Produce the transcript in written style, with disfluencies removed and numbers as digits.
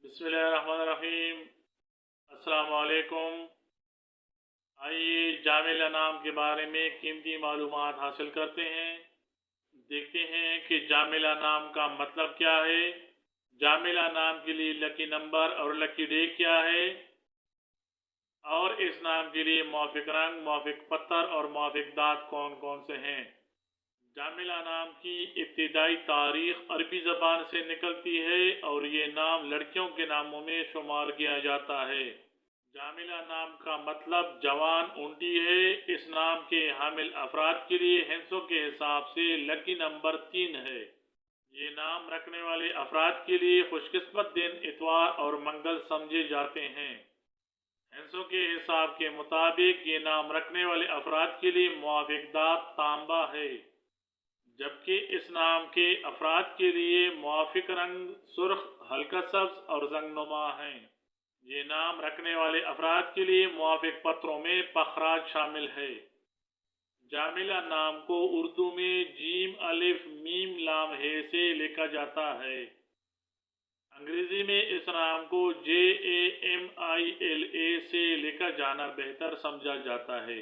बिस्मिल्लाहिर्रहमानिर्रहीम। अस्सलाम वालेकुम। आइए जामिला नाम के बारे में कीमती मालूमात हासिल करते हैं। देखते हैं कि जामिला नाम का मतलब क्या है, जामिला नाम के लिए लकी नंबर और लकी डे क्या है, और इस नाम के लिए मौफिक रंग, मौफिक पत्थर और मौफिक दांत कौन कौन से हैं। जामिला नाम की इब्तिदाई तारीख अरबी ज़बान से निकलती है और ये नाम लड़कियों के नामों में शुमार किया जाता है। जामिला नाम का मतलब जवान ऊँटी है। इस नाम के हामिल अफराद के लिए हिंसों के हिसाब से लकी नंबर 3 है। ये नाम रखने वाले अफराद के लिए खुशकिस्मत दिन इतवार और मंगल समझे जाते हैं। हिंसों के हिसाब के मुताबिक ये नाम रखने वाले अफराद के लिए मुआफिक दात तांबा है, जबकि इस नाम के अफराद के लिए मुआफिक रंग सुर्ख, हल्का सब्ज और जंगनुमा हैं। ये नाम रखने वाले अफराद के लिए मुआफिक पत्रों में पखराज शामिल है। जामिला नाम को उर्दू में जीम अलिफ मीम लाम हे से लिखा जाता है। अंग्रेजी में इस नाम को JAMILA से लिखा जाना बेहतर समझा जाता है।